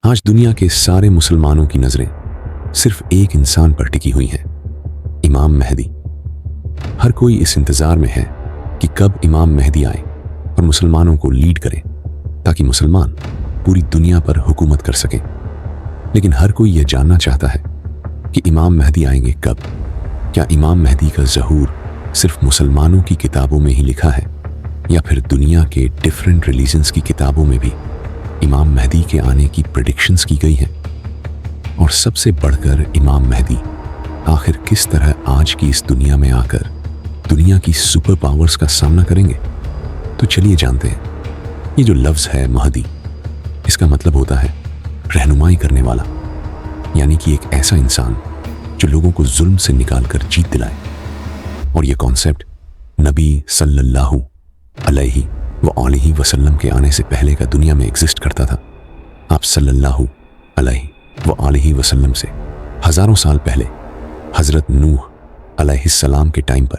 آج دنیا کے سارے مسلمانوں کی نظریں صرف ایک انسان پر ٹکی ہوئی ہیں، امام مہدی۔ ہر کوئی اس انتظار میں ہے کہ کب امام مہدی آئے اور مسلمانوں کو لیڈ کریں تاکہ مسلمان پوری دنیا پر حکومت کر سکیں۔ لیکن ہر کوئی یہ جاننا چاہتا ہے کہ امام مہدی آئیں گے کب؟ کیا امام مہدی کا ظہور صرف مسلمانوں کی کتابوں میں ہی لکھا ہے یا پھر دنیا کے ڈیفرنٹ ریلیجنز کی کتابوں میں بھی امام مہدی کے آنے کی پریڈکشنز کی گئی ہیں؟ اور سب سے بڑھ کر امام مہدی آخر کس طرح آج کی اس دنیا میں آ کر دنیا کی سپر پاورز کا سامنا کریں گے؟ تو چلیے جانتے ہیں۔ یہ جو لفظ ہے مہدی، اس کا مطلب ہوتا ہے رہنمائی کرنے والا، یعنی کہ ایک ایسا انسان جو لوگوں کو ظلم سے نکال کر جیت دلائے۔ اور یہ کانسیپٹ نبی صلی اللہ علیہ وآلہ وسلم کے آنے سے پہلے کا دنیا میں ایگزسٹ کرتا تھا۔ آپ صلی اللہ علیہ وآلہ وسلم سے ہزاروں سال پہلے حضرت نوح علیہ السلام کے ٹائم پر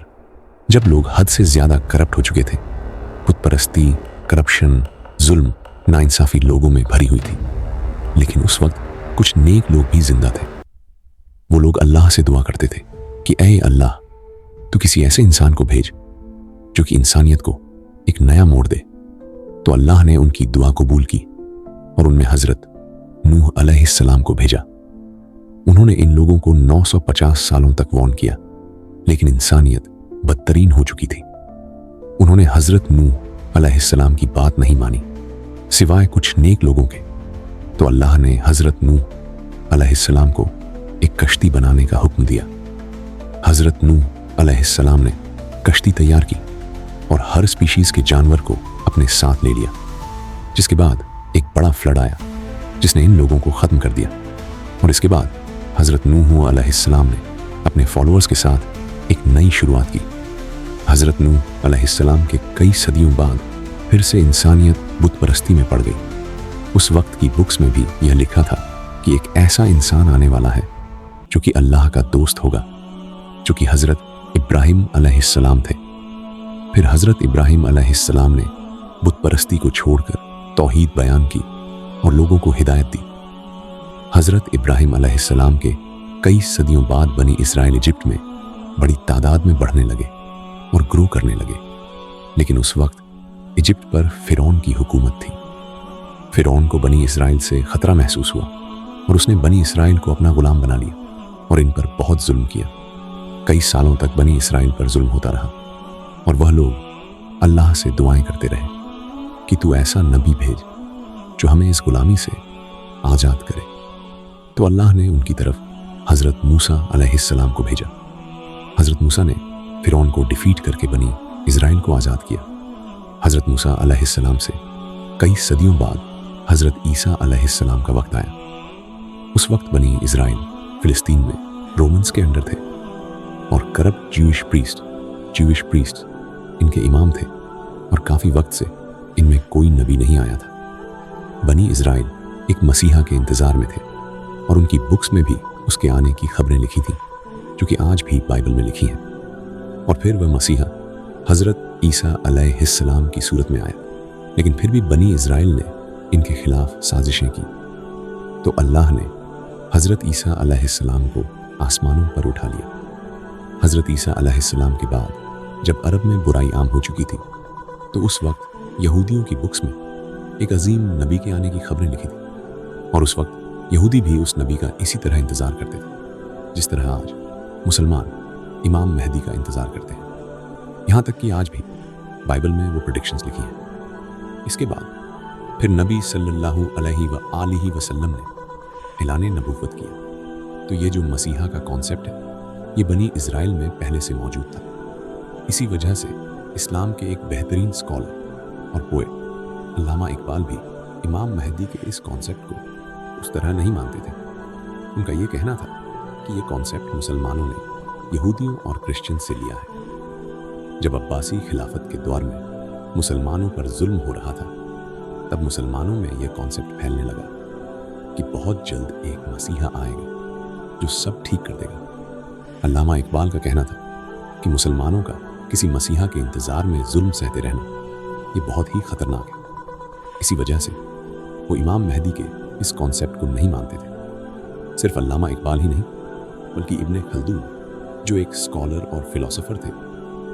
جب لوگ حد سے زیادہ کرپٹ ہو چکے تھے، بت پرستی، کرپشن، ظلم، ناانصافی لوگوں میں بھری ہوئی تھی، لیکن اس وقت کچھ نیک لوگ بھی زندہ تھے۔ وہ لوگ اللہ سے دعا کرتے تھے کہ اے اللہ، تو کسی ایسے انسان کو بھیج جو کہ انسانیت کو ایک نیا موڑ دے۔ تو اللہ نے ان کی دعا قبول کی اور ان میں حضرت نوح علیہ السلام کو بھیجا۔ انہوں نے ان لوگوں کو 950 سالوں تک وارن کیا، لیکن انسانیت بدترین ہو چکی تھی۔ انہوں نے حضرت نوح علیہ السلام کی بات نہیں مانی سوائے کچھ نیک لوگوں کے۔ تو اللہ نے حضرت نوح علیہ السلام کو ایک کشتی بنانے کا حکم دیا۔ حضرت نوح علیہ السلام نے کشتی تیار کی اور ہر سپیشیز کے جانور کو اپنے ساتھ لے لیا، جس کے بعد ایک بڑا فلڈ آیا جس نے ان لوگوں کو ختم کر دیا۔ اور اس کے بعد حضرت نوح علیہ السلام نے اپنے فالوورز کے ساتھ ایک نئی شروعات کی۔ حضرت نوح علیہ السلام کے کئی صدیوں بعد پھر سے انسانیت بت پرستی میں پڑ گئی۔ اس وقت کی بکس میں بھی یہ لکھا تھا کہ ایک ایسا انسان آنے والا ہے جو کہ اللہ کا دوست ہوگا، جو کہ حضرت ابراہیم علیہ السلام تھے۔ پھر حضرت ابراہیم علیہ السلام نے بت پرستی کو چھوڑ کر توحید بیان کی اور لوگوں کو ہدایت دی۔ حضرت ابراہیم علیہ السلام کے کئی صدیوں بعد بنی اسرائیل ایجپٹ میں بڑی تعداد میں بڑھنے لگے اور گرو کرنے لگے، لیکن اس وقت ایجپٹ پر فرعون کی حکومت تھی۔ فرعون کو بنی اسرائیل سے خطرہ محسوس ہوا اور اس نے بنی اسرائیل کو اپنا غلام بنا لیا اور ان پر بہت ظلم کیا۔ کئی سالوں تک بنی اسرائیل پر ظلم ہوتا رہا اور وہ لوگ اللہ سے دعائیں کرتے رہے کہ تو ایسا نبی بھیج جو ہمیں اس غلامی سے آزاد کرے۔ تو اللہ نے ان کی طرف حضرت موسیٰ علیہ السلام کو بھیجا۔ حضرت موسیٰ نے فرعون کو ڈیفیٹ کر کے بنی اسرائیل کو آزاد کیا۔ حضرت موسیٰ علیہ السلام سے کئی صدیوں بعد حضرت عیسیٰ علیہ السلام کا وقت آیا۔ اس وقت بنی اسرائیل فلسطین میں رومنز کے انڈر تھے اور کرپٹ جوئش پریسٹ ان کے امام تھے، اور کافی وقت سے ان میں کوئی نبی نہیں آیا تھا۔ بنی اسرائیل ایک مسیحا کے انتظار میں تھے اور ان کی بکس میں بھی اس کے آنے کی خبریں لکھی تھیں جو کہ آج بھی بائبل میں لکھی ہیں۔ اور پھر وہ مسیحا حضرت عیسیٰ علیہ السلام کی صورت میں آیا، لیکن پھر بھی بنی اسرائیل نے ان کے خلاف سازشیں کی۔ تو اللہ نے حضرت عیسیٰ علیہ السلام کو آسمانوں پر اٹھا لیا۔ حضرت عیسیٰ علیہ السلام کے بعد جب عرب میں برائی عام ہو چکی تھی، تو اس وقت یہودیوں کی بکس میں ایک عظیم نبی کے آنے کی خبریں لکھی تھیں، اور اس وقت یہودی بھی اس نبی کا اسی طرح انتظار کرتے تھے جس طرح آج مسلمان امام مہدی کا انتظار کرتے ہیں۔ یہاں تک کہ آج بھی بائبل میں وہ پریڈکشنز لکھی ہیں۔ اس کے بعد پھر نبی صلی اللہ علیہ وآلہ وسلم نے اعلان نبوت کیا۔ تو یہ جو مسیحا کا کانسیپٹ ہے، یہ بنی اسرائیل میں پہلے سے موجود تھا۔ اسی وجہ سے اسلام کے ایک بہترین اسکالر اور پوئٹ علامہ اقبال بھی امام مہدی کے اس کانسیپٹ کو اس طرح نہیں مانتے تھے۔ ان کا یہ کہنا تھا کہ یہ کانسیپٹ مسلمانوں نے یہودیوں اور کرسچن سے لیا ہے۔ جب عباسی خلافت کے دور میں مسلمانوں پر ظلم ہو رہا تھا، تب مسلمانوں میں یہ کانسیپٹ پھیلنے لگا کہ بہت جلد ایک مسیحا آئے گا جو سب ٹھیک کر دے گا۔ علامہ اقبال کا کہنا تھا کہ مسلمانوں کا کسی مسیحا کے انتظار میں ظلم سہتے رہنا یہ بہت ہی خطرناک ہے۔ اسی وجہ سے وہ امام مہدی کے इस कॉन्सेप्ट को नहीं मानते थे। सिर्फ अल्लामा इकबाल ही नहीं, बल्कि इब्ने खल्दून, जो एक स्कॉलर और फिलोसोफर थे,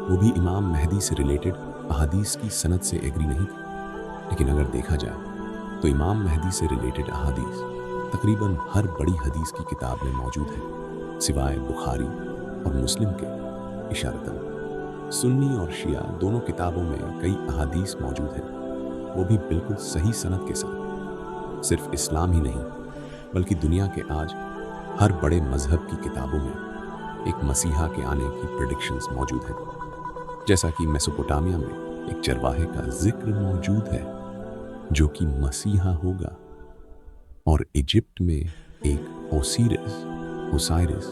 वो भी इमाम मेहदी से रिलेटेड अहादीस की सनद से एग्री नहीं थे। लेकिन अगर देखा जाए तो इमाम मेहदी से रिलेटेड अहादीस तकरीबन हर बड़ी हदीस की किताब में मौजूद है, सिवाय बुखारी और मुस्लिम के इशारतन। सुन्नी और शिया दोनों किताबों में कई अहादीस मौजूद हैं, वो भी बिल्कुल सही सनद के साथ। सिर्फ इस्लाम ही नहीं, बल्कि दुनिया के आज हर बड़े मजहब की किताबों में एक मसीहा के आने की प्रेडिक्शंस मौजूद हैं। जैसा कि मेसोपोटामिया में एक चरवाहे का जिक्र मौजूद है जो कि मसीहा होगा, और इजिप्ट में एक ओसाइरिस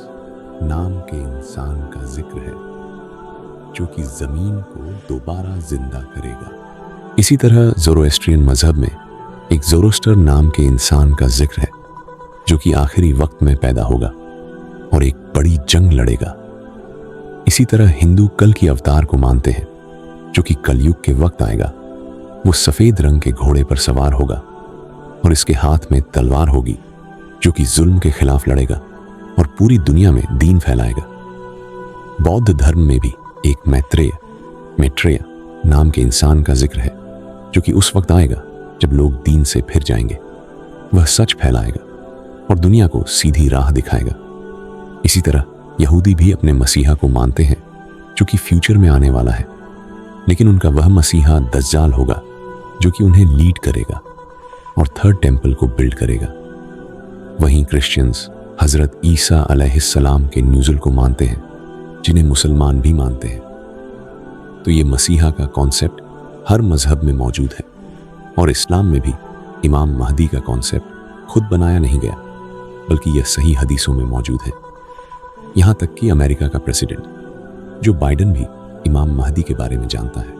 नाम के इंसान का जिक्र है जो कि जमीन को दोबारा जिंदा करेगा। इसी तरह ज़ोरोएस्ट्रियन मजहब में एक ज़ोरोस्टर नाम के इंसान का जिक्र है जो कि आखिरी वक्त में पैदा होगा और एक बड़ी जंग लड़ेगा। इसी तरह हिंदू कल की अवतार को मानते हैं जो कि कलयुग के वक्त आएगा। वो सफेद रंग के घोड़े पर सवार होगा और इसके हाथ में तलवार होगी जो कि जुल्म के खिलाफ लड़ेगा और पूरी दुनिया में दीन फैलाएगा। बौद्ध धर्म में भी एक मैत्रेय नाम के इंसान का जिक्र है जो कि उस वक्त आएगा जब लोग दीन से फिर जाएंगे। वह सच फैलाएगा और दुनिया को सीधी राह दिखाएगा। इसी तरह यहूदी भी अपने मसीहा को मानते हैं जो कि फ्यूचर में आने वाला है, लेकिन उनका वह मसीहा दज्जाल होगा जो कि उन्हें लीड करेगा और थर्ड टेम्पल को बिल्ड करेगा। वहीं क्रिश्चियंस हजरत ईसा अलैहिस्सलाम के न्यूज़ुल को मानते हैं, जिन्हें मुसलमान भी मानते हैं। तो ये मसीहा का कॉन्सेप्ट हर मजहब में मौजूद है, और इस्लाम में भी इमाम महदी का कॉन्सेप्ट खुद बनाया नहीं गया, बल्कि यह सही हदीसों में मौजूद है। यहाँ तक कि अमेरिका का प्रेसिडेंट जो बाइडन भी इमाम महदी के बारे में जानता है,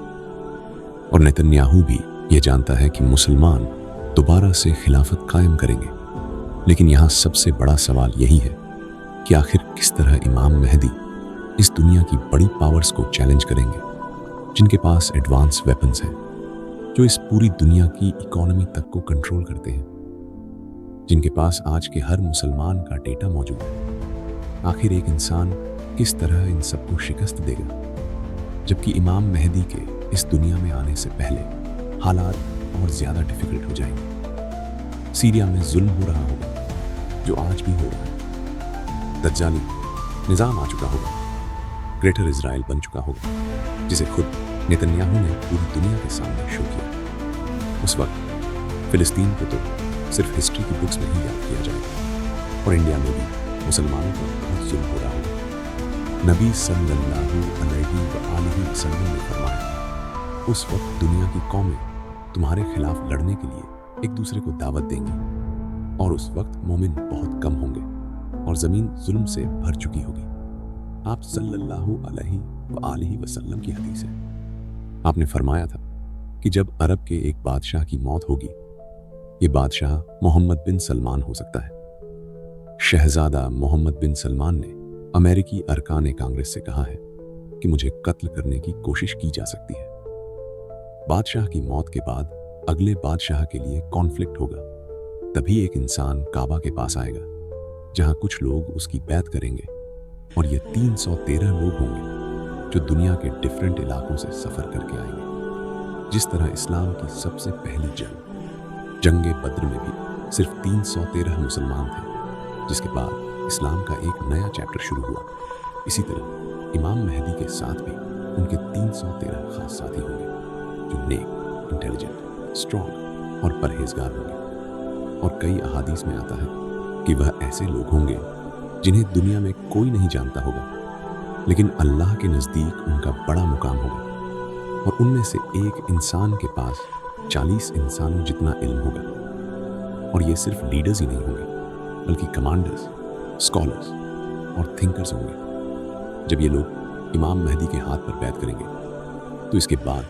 और नेतन्याहू भी यह जानता है कि मुसलमान दोबारा से खिलाफत कायम करेंगे। लेकिन यहाँ सबसे बड़ा सवाल यही है कि आखिर किस तरह इमाम महदी इस दुनिया की बड़ी पावर्स को चैलेंज करेंगे, जिनके पास एडवांस वेपन्स हैं, जो इस पूरी दुनिया की इकोनॉमी तक को कंट्रोल करते हैं, जिनके पास आज के हर मुसलमान का डेटा मौजूद है। आखिर एक इंसान किस तरह इन सबको शिकस्त देगा, जबकि इमाम मेहदी के इस दुनिया में आने से पहले हालात और ज़्यादा डिफिकल्ट हो जाएंगे। सीरिया में जुल्म हो रहा होगा जो आज भी हो रहा है। दज्जाली निज़ाम आ चुका होगा, ग्रेटर इजराइल बन चुका होगा, जिसे खुद नेतन्याहू ने पूरी दुनिया के सामने शो किया। उस वक्त फिलिस्तीन को तो सिर्फ हिस्ट्री की बुक्स में ही याद किया जाएगा, और इंडिया में भी मुसलमानों पर बहुत जुल्म हो रहा होगा। नबी सल्लल्लाहु अलैहि वसल्लम ने फरमाया, उस वक्त दुनिया की कौमें तुम्हारे खिलाफ लड़ने के लिए एक दूसरे को दावत देंगी, और उस वक्त मोमिन बहुत कम होंगे और ज़मीन जुल्म से भर चुकी होगी। आप सल्लल्लाहु अलैहि वसल्लम की हदीस है। आपने फरमाया था कि जब अरब के एक बादशाह की मौत होगी, ये बादशाह मोहम्मद बिन सलमान हो सकता है। शहजादा मोहम्मद बिन सलमान ने अमेरिकी अरकान कांग्रेस से कहा है कि मुझे कत्ल करने की कोशिश की जा सकती है। बादशाह की मौत के बाद अगले बादशाह के लिए कॉन्फ्लिक्ट होगा। तभी एक इंसान काबा के पास आएगा, जहां कुछ लोग उसकी बैत करेंगे, और ये 313 लोग होंगे जो दुनिया के डिफरेंट इलाकों से सफर करके आएंगे। जिस तरह इस्लाम की सबसे पहली जंग बद्र में भी सिर्फ 313 मुसलमान थे, जिसके बाद इस्लाम का एक नया चैप्टर शुरू हुआ। इसी तरह इमाम मेहदी के साथ भी उनके 313 खास साथी होंगे जो नेक, इंटेलिजेंट, स्ट्रॉन्ग और परहेजगार होंगे। और कई अहादीस में आता है कि वह ऐसे लोग होंगे जिन्हें दुनिया में कोई नहीं जानता होगा, लेकिन अल्लाह के नज़दीक उनका बड़ा मुकाम होगा, और उनमें से एक इंसान के पास 40 इंसानों जितना इल्म होगा। और ये सिर्फ लीडर्स ही नहीं होंगे, बल्कि कमांडर्स, स्कॉलर्स और थिंकर्स होंगे। जब ये लोग इमाम मेहदी के हाथ पर बैत करेंगे, तो इसके बाद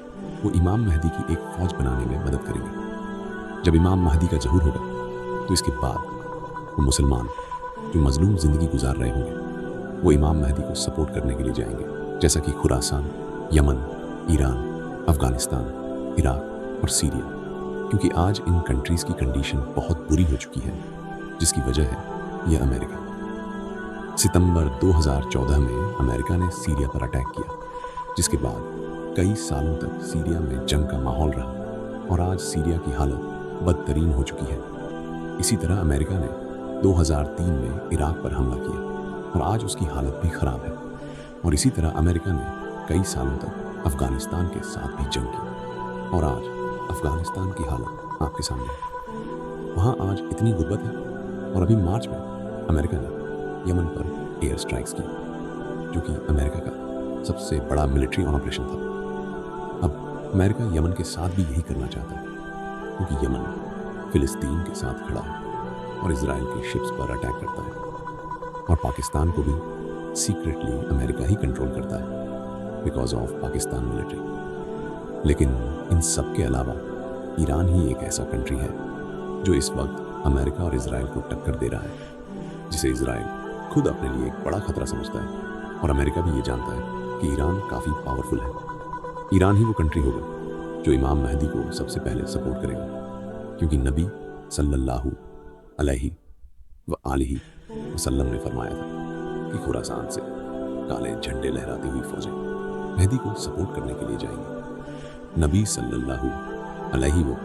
वो इमाम मेहदी की एक फौज बनाने में मदद करेंगे। जब इमाम मेहदी का ज़हूर होगा, तो इसके बाद वो मुसलमान जो मजलूम ज़िंदगी गुजार रहे होंगे, वो इमाम मेहदी को सपोर्ट करने के लिए जाएंगे, जैसा कि Khorasan, Yemen, Iran, Afghanistan, Iraq और सीरिया। क्योंकि आज इन कंट्रीज़ की कंडीशन बहुत बुरी हो चुकी है, जिसकी वजह है यह अमेरिका। सितंबर 2014 में अमेरिका ने सीरिया पर अटैक किया, जिसके बाद कई सालों तक सीरिया में जंग का माहौल रहा और आज सीरिया की हालत बदतरीन हो चुकी है। इसी तरह अमेरिका ने 2003 में इराक पर हमला किया और आज उसकी हालत भी खराब है। और इसी तरह अमेरिका ने कई सालों तक अफगानिस्तान के साथ भी जंग की और आज अफगानिस्तान की हालत आपके सामने है। वहाँ आज इतनी गुर्बत है और अभी मार्च में अमेरिका ने यमन पर एयर स्ट्राइक्स की, जो कि अमेरिका का सबसे बड़ा मिलिट्री ऑपरेशन था। अब अमेरिका यमन के साथ भी यही करना चाहता है, क्योंकि यमन फिलिस्तीन के साथ खड़ा है और इजराइल के शिप्स पर अटैक करता है और पाकिस्तान को भी सीक्रेटली अमेरिका ही कंट्रोल करता है बिकॉज ऑफ पाकिस्तान मिलिट्री। लेकिन इन सब के अलावा ईरान ही एक ऐसा कंट्री है जो इस वक्त अमेरिका और इजराइल को टक्कर दे रहा है, जिसे इजराइल खुद अपने लिए एक बड़ा खतरा समझता है और अमेरिका भी ये जानता है कि ईरान काफ़ी पावरफुल है। ईरान ही वो कंट्री होगा जो इमाम महदी को सबसे पहले सपोर्ट करेगा, क्योंकि नबी सल्लल्लाहु अलैहि व आलिहि वसल्लम ने फरमाया था कि खुरासान से काले झंडे लहराती हुई फौजें महदी को सपोर्ट करने के लिए जाएंगी। नबी सल्लल्लाहु अलैहि व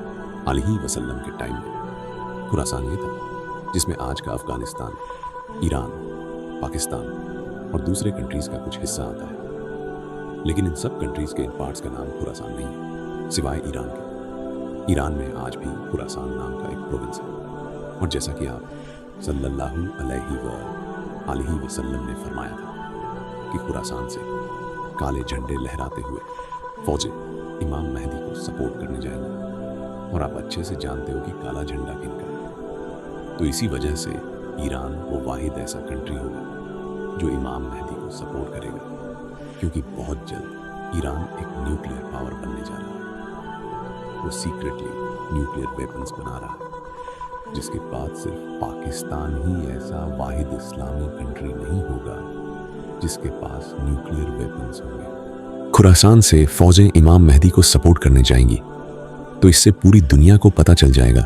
आलिहि वसल्लम के टाइम में खुरासान ये था जिसमें आज का अफगानिस्तान, ईरान, पाकिस्तान और दूसरे कंट्रीज़ का कुछ हिस्सा आता है। लेकिन इन सब कंट्रीज़ के इन पार्ट्स का नाम खुरासान नहीं है, सिवाय ईरान के। ईरान में आज भी खुरासान नाम का एक प्रोविंस है और जैसा कि आप सल्लल्लाहु अलैहि व आलिहि वसल्लम ने फरमाया था कि खुरासान से काले झंडे लहराते हुए फौजें इमाम महदी को सपोर्ट करने जाएंगी और आप अच्छे से जानते हो कि काला झंडा किनका है। तो इसी वजह से ईरान वो वाहिद ऐसा कंट्री होगा जो इमाम महदी को सपोर्ट करेगा, क्योंकि बहुत जल्द ईरान एक न्यूक्लियर पावर बनने जा रहा है। वो सीक्रेटली न्यूक्लियर वेपन्स बना रहा है, जिसके बाद सिर्फ पाकिस्तान ही ऐसा वाहिद इस्लामी कंट्री नहीं होगा जिसके पास न्यूक्लियर वेपन्स होंगे। खुरासान से फौजें इमाम महदी को सपोर्ट करने जाएंगी, तो इससे पूरी दुनिया को पता चल जाएगा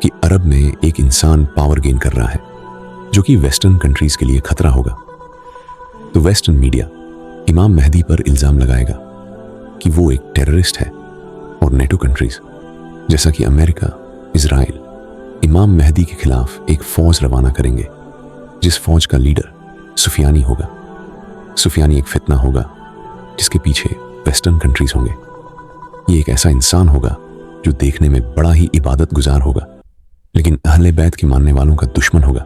कि अरब में एक इंसान पावर गेन कर रहा है, जो कि वेस्टर्न कंट्रीज के लिए खतरा होगा। तो वेस्टर्न मीडिया इमाम महदी पर इल्जाम लगाएगा कि वो एक टेररिस्ट है और नेटो कंट्रीज जैसा कि अमेरिका, इजराइल इमाम महदी के खिलाफ एक फौज रवाना करेंगे, जिस फौज का लीडर सुफियानी होगा। सुफियानी एक फितना होगा जिसके पीछे वेस्टर्न कंट्रीज होंगे। ये एक ऐसा इंसान होगा जो देखने में बड़ा ही इबादत गुजार होगा, लेकिन अहले बैत के मानने वालों का दुश्मन होगा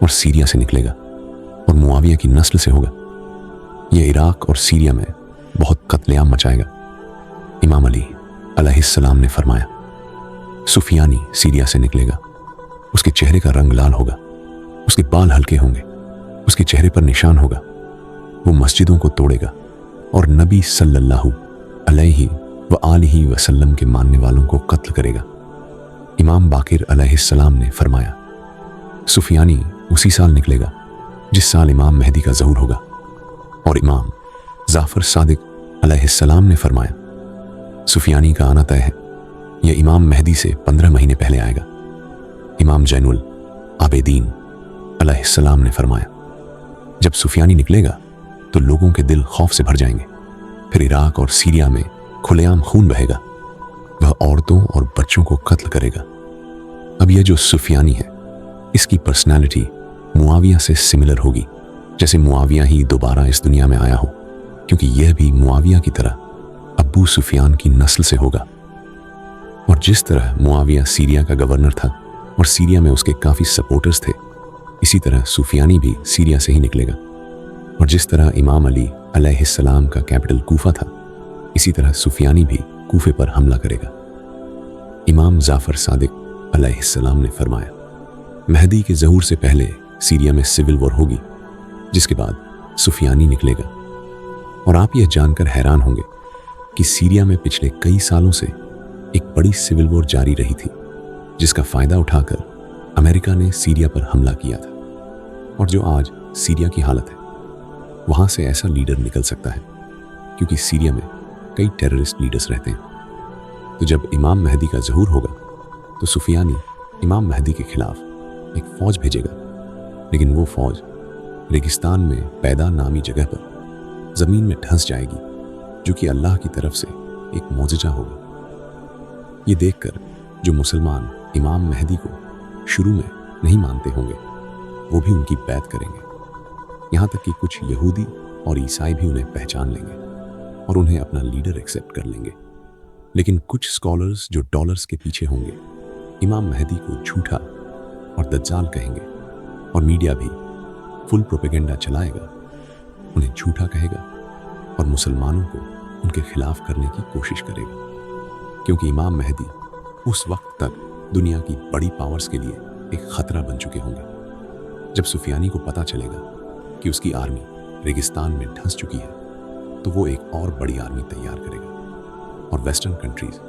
और सीरिया से निकलेगा और मुआविया की नस्ल से होगा। यह इराक और सीरिया में बहुत कत्लेआम मचाएगा। इमाम अली अलैहिस्सलाम ने फरमाया, सुफियानी सीरिया से निकलेगा, उसके चेहरे का रंग लाल होगा, उसके बाल हल्के होंगे, उसके चेहरे पर निशान होगा, वो मस्जिदों को तोड़ेगा और नबी सल्लल्लाहु अलैहि व आलिहि वसल्लम के मानने वालों को कत्ल करेगा। इमाम बाकिर अलैहिस्सलाम ने फरमाया, सुफियानी उसी साल निकलेगा जिस साल इमाम महदी का ज़हूर होगा। और इमाम जाफर सादिक अलैहिस्सलाम ने फरमाया, सुफियानी का आना तय है, यह इमाम महदी से 15 महीने पहले आएगा। इमाम जैनुल आबेदीन अलैहिस्सलाम ने फरमाया, जब सुफियानी निकलेगा तो लोगों के दिल खौफ से भर जाएंगे। फिर इराक और सीरिया में खुलेआम खून बहेगा, वह औरतों और बच्चों को कत्ल करेगा। अब यह जो सुफियानी है, इसकी पर्सनालिटी मुआविया से सिमिलर होगी, जैसे मुआविया ही दोबारा इस दुनिया में आया हो, क्योंकि यह भी मुआविया की तरह अब्बू सुफियान की नस्ल से होगा। और जिस तरह मुआविया सीरिया का गवर्नर था और सीरिया में उसके काफ़ी सपोर्टर्स थे, इसी तरह सुफियानी भी सीरिया से ही निकलेगा। और जिस तरह इमाम अली अलैहिस्सलाम का कैपिटल कूफा था, इसी तरह सुफियानी भी कूफे पर हमला करेगा। इमाम जाफर सादिक अलैहिस्सलाम ने फरमाया, महदी के ज़हूर से पहले सीरिया में सिविल वॉर होगी, जिसके बाद सुफियानी निकलेगा। और आप यह जानकर हैरान होंगे कि सीरिया में पिछले कई सालों से एक बड़ी सिविल वॉर जारी रही थी, जिसका फ़ायदा उठाकर अमेरिका ने सीरिया पर हमला किया था। और जो आज सीरिया की हालत है, वहाँ से ऐसा लीडर निकल सकता है, क्योंकि सीरिया में कई टेररिस्ट लीडर्स रहते हैं। तो जब इमाम मेहदी का ज़हूर होगा तो सुफियानी इमाम मेहदी के खिलाफ एक फ़ौज भेजेगा, लेकिन वो फ़ौज रेगिस्तान में पैदा नामी जगह पर ज़मीन में धंस जाएगी, जो कि अल्लाह की तरफ से एक मौजज़ा होगा। ये देखकर जो मुसलमान इमाम मेहदी को शुरू में नहीं मानते होंगे वो भी उनकी बैत करेंगे। यहाँ तक कि कुछ यहूदी और ईसाई भी उन्हें पहचान लेंगे और उन्हें अपना लीडर एक्सेप्ट कर लेंगे। लेकिन कुछ स्कॉलर्स जो डॉलर्स के पीछे होंगे इमाम मेहदी को झूठा और दज्जाल कहेंगे, और मीडिया भी फुल प्रोपेगेंडा चलाएगा, उन्हें झूठा कहेगा और मुसलमानों को उनके खिलाफ करने की कोशिश करेगा, क्योंकि इमाम मेहदी उस वक्त तक दुनिया की बड़ी पावर्स के लिए एक खतरा बन चुके होंगे। जब सुफियानी को पता चलेगा कि उसकी आर्मी रेगिस्तान में धंस चुकी है तो वो एक और बड़ी आर्मी तैयार करेगा और वेस्टर्न कंट्रीज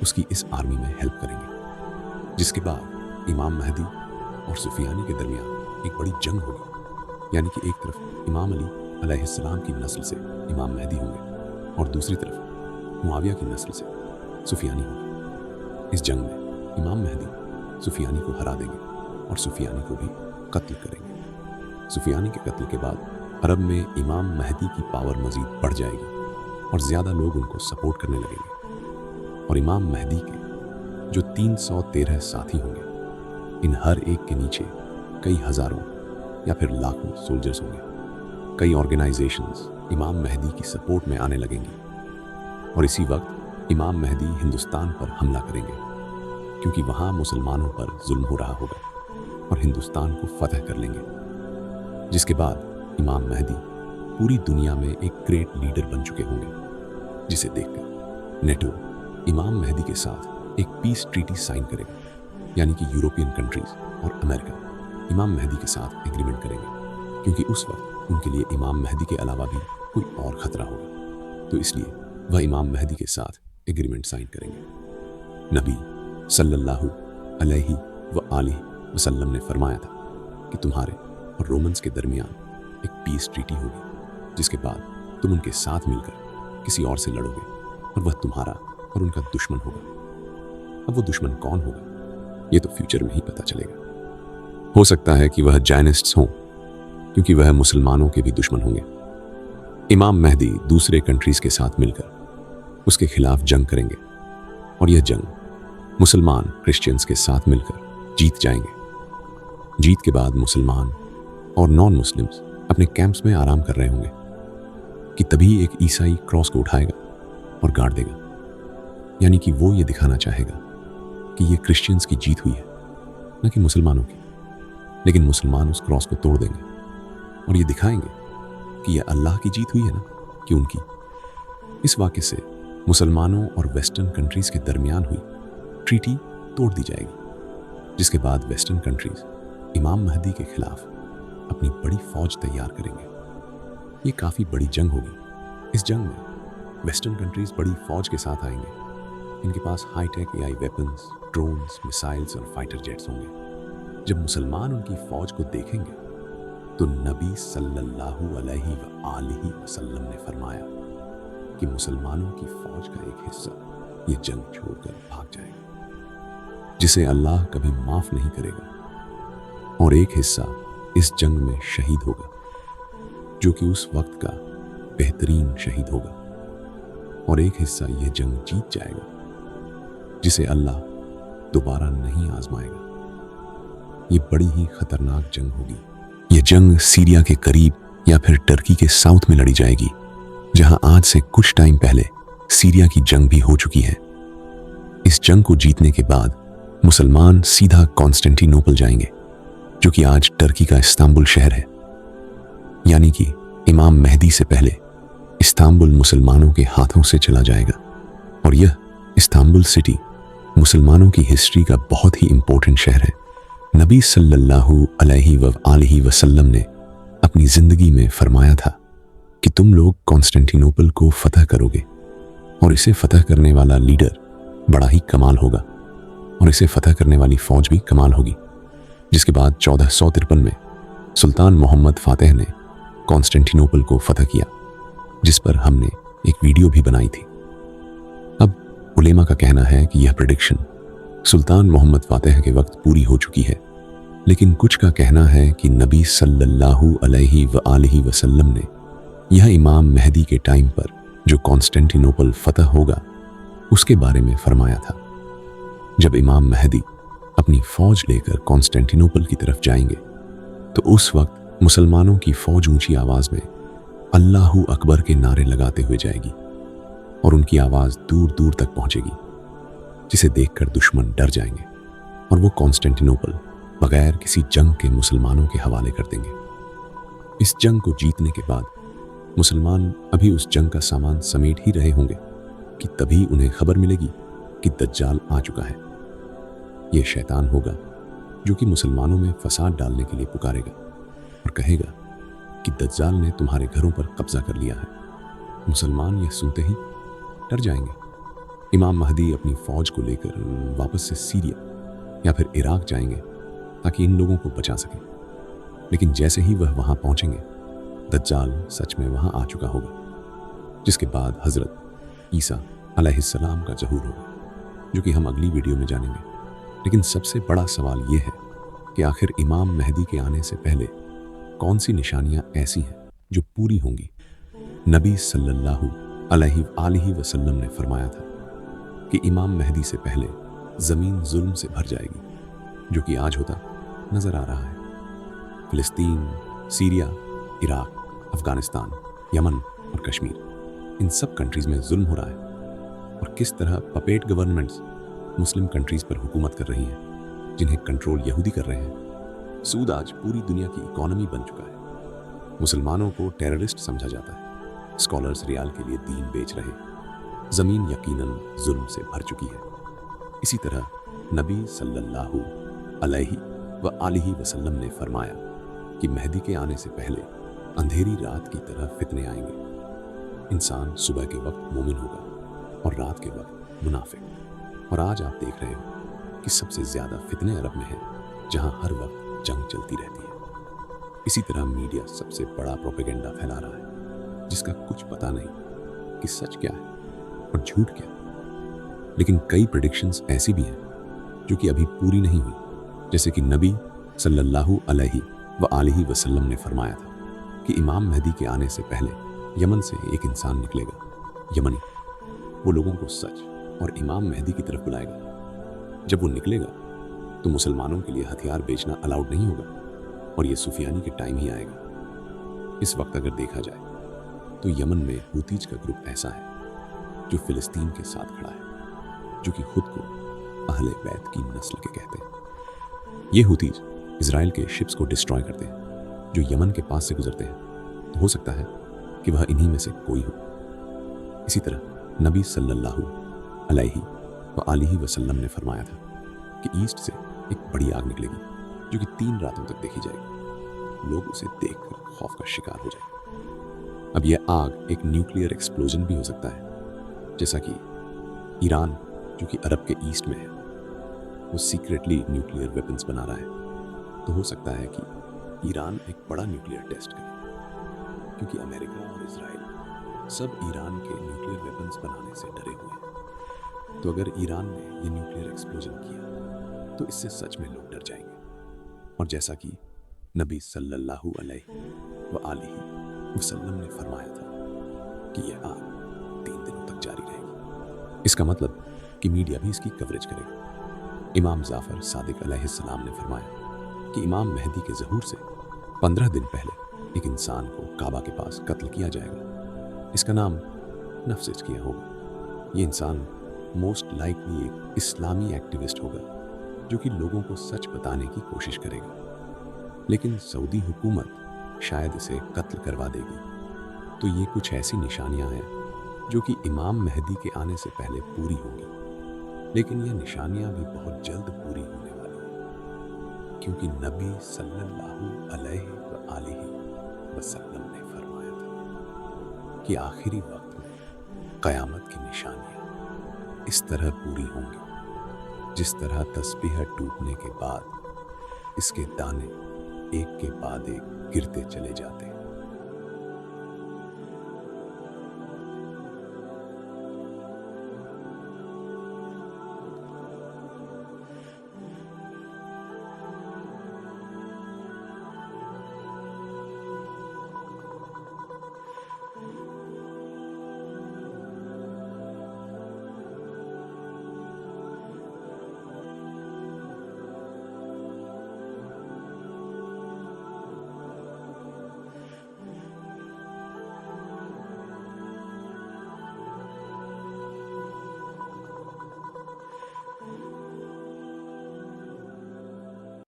उसकी इस आर्मी में हेल्प करेंगे, जिसके बाद इमाम मेहदी और सुफियानी के दरमियान एक बड़ी जंग होगी। यानी कि एक तरफ इमाम अली अलैहिस्सलाम की नस्ल से इमाम मेहदी होंगे और दूसरी तरफ मुआविया की नस्ल से सुफियानी होंगे। इस जंग में इमाम मेहदी सुफियानी को हरा देंगे और सुफियानी को भी कत्ल करेंगे। सुफियानी के कत्ल के बाद अरब में इमाम मेहदी की पावर मजीद बढ़ जाएगी और ज़्यादा लोग उनको सपोर्ट करने लगेंगे, और इमाम मेहदी के जो 313 साथी होंगे, इन हर एक के नीचे कई हज़ारों या फिर लाखों सोल्जर्स होंगे। कई ऑर्गेनाइजेशंस इमाम मेहदी की सपोर्ट में आने लगेंगी, और इसी वक्त इमाम मेहदी हिंदुस्तान पर हमला करेंगे, क्योंकि वहाँ मुसलमानों पर जुल्म हो रहा होगा, और हिंदुस्तान को फतह कर लेंगे। जिसके बाद इमाम मेहदी पूरी दुनिया में एक ग्रेट लीडर बन चुके होंगे, जिसे देखकर नेटो इमाम मेहदी के साथ एक पीस ट्रीटी साइन करेगा। यानी कि यूरोपियन कंट्रीज और अमेरिका इमाम मेहदी के साथ एग्रीमेंट करेंगे, क्योंकि उस वक्त उनके लिए इमाम मेहदी के अलावा भी कोई और खतरा होगा, तो इसलिए वह इमाम मेहदी के साथ एग्रीमेंट साइन करेंगे। नबी सल्लल्लाहु अलैहि व आलिहि वसल्लम ने फरमाया था कि तुम्हारे और रोमन्स के दरमियान एक पीस ट्रीटी होगी, जिसके बाद तुम उनके साथ मिलकर किसी और से लड़ोगे और वह तुम्हारा और उनका दुश्मन होगा। अब वो दुश्मन कौन होगा ये तो फ्यूचर में ही पता चलेगा। हो सकता है कि वह जायनिस्ट्स हों, क्योंकि वह मुसलमानों के भी दुश्मन होंगे। इमाम मेहदी दूसरे कंट्रीज के साथ मिलकर उसके खिलाफ जंग करेंगे, और यह जंग मुसलमान क्रिश्चियंस के साथ मिलकर जीत जाएंगे। जीत के बाद मुसलमान और नॉन मुस्लिम्स अपने कैंप्स में आराम कर रहे होंगे कि तभी एक ईसाई क्रॉस को उठाएगा और गाड़ देगा। यानी कि वो ये दिखाना चाहेगा कि ये क्रिश्चियंस की जीत हुई है, न कि मुसलमानों की। लेकिन मुसलमान उस क्रॉस को तोड़ देंगे और ये दिखाएंगे कि यह अल्लाह की जीत हुई है ना कि उनकी। इस वाक़े से मुसलमानों और वेस्टर्न कंट्रीज़ के दरमियान हुई ट्रीटी तोड़ दी जाएगी, जिसके बाद वेस्टर्न कंट्रीज़ इमाम मेहदी के खिलाफ अपनी बड़ी फौज तैयार करेंगे। ये काफ़ी बड़ी जंग होगी। इस जंग में वेस्टर्न कंट्रीज़ बड़ी फौज के साथ आएंगे। इनके पास high tech AI weapons, drones, missiles और फाइटर जेट्स होंगे। जब मुसलमान उनकी फौज को देखेंगे तो नबी सल्लल्लाहु अलैहि वसल्लम ने फरमाया कि मुसलमानों की फौज का एक हिस्सा ये जंग छोड़कर भाग जाएगा, जिसे अल्लाह कभी माफ नहीं करेगा, और एक हिस्सा इस जंग में शहीद होगा, जो कि उस वक्त का बेहतरीन शहीद होगा, और एक हिस्सा यह जंग जीत जाएगा, जिसे अल्लाह दोबारा नहीं आजमाएगा। ये बड़ी ही खतरनाक जंग होगी। ये जंग सीरिया के करीब या फिर टर्की के साउथ में लड़ी जाएगी, जहां आज से कुछ टाइम पहले सीरिया की जंग भी हो चुकी है। इस जंग को जीतने के बाद मुसलमान सीधा कॉन्स्टेंटिनोपल जाएंगे, जो कि आज टर्की का इस्तांबुल शहर है। यानी कि इमाम मेहदी से पहले इस्तांबुल मुसलमानों के हाथों से चला जाएगा, और यह इस्तांबुल सिटी मुसलमानों की हिस्ट्री का बहुत ही इंपॉर्टेंट शहर है। नबी सल्लल्लाहु अलैहि वसल्लम ने अपनी ज़िंदगी में फरमाया था कि तुम लोग कॉन्स्टेंटिनोपल को फतह करोगे, और इसे फतह करने वाला लीडर बड़ा ही कमाल होगा, और इसे फतह करने वाली फ़ौज भी कमाल होगी। जिसके बाद 1453 में सुल्तान मोहम्मद फातेह ने कॉन्स्टेंटिनोपल को फतह किया, जिस पर हमने एक वीडियो भी बनाई थी। अब उलेमा का कहना है कि यह प्रेडिक्शन सुल्तान मोहम्मद फातिह के वक्त पूरी हो चुकी है, लेकिन कुछ का कहना है कि नबी सल्लल्लाहु अलैहि वसल्लम ने यह इमाम मेहदी के टाइम पर जो कॉन्स्टेंटिनोपल फतह होगा उसके बारे में फरमाया था। जब इमाम मेहदी अपनी फौज लेकर कॉन्स्टेंटिनोपल की तरफ जाएंगे तो उस वक्त मुसलमानों की फौज ऊंची आवाज में अल्लाहू अकबर के नारे लगाते हुए जाएगी और उनकी आवाज दूर दूर तक पहुंचेगी, जिसे देखकर दुश्मन डर जाएंगे और वो कॉन्स्टेंटिनोपल बगैर किसी जंग के मुसलमानों के हवाले कर देंगे। इस जंग को जीतने के बाद मुसलमान अभी उस जंग का सामान समेट ही रहे होंगे कि तभी उन्हें खबर मिलेगी कि दज्जाल आ चुका है। यह शैतान होगा जो कि मुसलमानों में फसाद डालने के लिए पुकारेगा और कहेगा कि दज्जाल ने तुम्हारे घरों पर कब्जा कर लिया है। मुसलमान यह सुनते ही डर जाएंगे। इमाम महदी अपनी फौज को लेकर वापस से सीरिया या फिर इराक जाएंगे ताकि इन लोगों को बचा सकें, लेकिन जैसे ही वह वहां पहुंचेंगे दज्जाल सच में वहां आ चुका होगा, जिसके बाद हजरत ईसा अलैहिस्सलाम का ज़हूर होगा, जो कि हम अगली वीडियो में जानेंगे। लेकिन सबसे बड़ा सवाल यह है कि आखिर इमाम मेहदी के आने से पहले कौन सी निशानियां ऐसी हैं जो पूरी होंगी। नबी सल्लल्लाहु अलैहि वसल्लम ने फरमाया था कि इमाम मेहदी से पहले ज़मीन जुल्म से भर जाएगी, जो कि आज होता नजर आ रहा है। फिलिस्तीन, सीरिया, इराक, अफगानिस्तान, यमन और कश्मीर, इन सब कंट्रीज़ में जुल्म हो रहा है और किस तरह पपेट गवर्नमेंट्स मुस्लिम कंट्रीज़ पर हुकूमत कर रही हैं, जिन्हें कंट्रोल यहूदी कर रहे हैं। सूद आज पूरी दुनिया की इकोनॉमी बन चुका है। मुसलमानों को टेररिस्ट समझा जाता है। स्कॉलर्स रियाल के लिए दीन बेच रहे। ज़मीन यकीनन जुल्म से भर चुकी है। इसी तरह नबी सल्लल्लाहु अलैहि वसल्लम ने फरमाया कि मेहदी के आने से पहले अंधेरी रात की तरह फितने आएंगे। इंसान सुबह के वक्त मोमिन होगा और रात के वक्त मुनाफिक। और आज आप देख रहे हो कि सबसे ज़्यादा फितने अरब में हैं, जहां हर वक्त जंग चलती रहती है। इसी तरह मीडिया सबसे बड़ा प्रोपेगेंडा फैला रहा है, जिसका कुछ पता नहीं कि सच क्या है और झूठ क्या। लेकिन कई प्रेडिक्शंस ऐसी भी हैं जो कि अभी पूरी नहीं हुई, जैसे कि नबी सल्लल्लाहु अलैहि वसल्लम ने फरमाया था कि इमाम मेहदी के आने से पहले यमन से एक इंसान निकलेगा, यमनी। वो लोगों को सच और इमाम मेहदी की तरफ बुलाएगा। जब वो निकलेगा तो मुसलमानों के लिए हथियार बेचना अलाउड नहीं होगा और ये सुफियानी के टाइम ही आएगा। इस वक्त अगर देखा जाए तो यमन में हुतीज का ग्रुप ऐसा है जो फिलिस्तीन के साथ खड़ा है, जो कि खुद को अहले बैत की नस्ल के कहते हैं। ये हुतीज इजराइल के शिप्स को डिस्ट्रॉय करते हैं जो यमन के पास से गुजरते हैं। तो हो सकता है कि वह इन्हीं में से कोई हो। इसी तरह नबी सल्लल्लाहु अलैहि वसल्लम ने फरमाया था कि ईस्ट से एक बड़ी आग निकलेगी जो कि 3 रातों तक देखी जाएगी। लोग उसे देखकर खौफ का शिकार हो जाएंगे। अब यह आग एक न्यूक्लियर एक्सप्लोजन भी हो सकता है, जैसा कि ईरान जो कि अरब के ईस्ट में है, वो सीक्रेटली न्यूक्लियर वेपन्स बना रहा है। तो हो सकता है कि ईरान एक बड़ा न्यूक्लियर टेस्ट करे, क्योंकि अमेरिका और इजराइल सब ईरान के न्यूक्लियर वेपन्स बनाने से डरे हुए हैं। तो अगर ईरान ने ये न्यूक्लियर एक्सप्लोजन किया तो इससे सच में लोग डर जाएंगे। और जैसा कि नबी सल्लल्लाहु अलैहि वसल्लम ने फरमाया था कि यह आग 3 दिनों तक जारी रहेगी। इसका मतलब कि मीडिया भी इसकी कवरेज करेगा। इमाम जाफर सादिक अलैहिस्सलाम ने फरमाया कि इमाम मेहदी के ज़हूर से 15 दिन पहले एक इंसान को काबा के पास कत्ल किया जाएगा। इसका नाम नफ्सिज किया होगा। ये इंसान मोस्ट लाइकली एक इस्लामी एक्टिविस्ट होगा जो कि लोगों को सच बताने की कोशिश करेगा, लेकिन सऊदी हुकूमत शायद इसे कत्ल करवा देगी। तो ये कुछ ऐसी निशानियां हैं जो कि इमाम मेहदी के आने से पहले पूरी होंगी, लेकिन ये निशानियां भी बहुत जल्द पूरी होने वाली हैं, क्योंकि नबी सल्लल्लाहु अलैहि वसल्लम ने फरमाया था कि आखिरी वक्त में क़यामत की निशानियां इस तरह पूरी होंगी जिस तरह तस्बीह टूटने के बाद इसके दाने एक के बाद एक गिरते चले जाते हैं।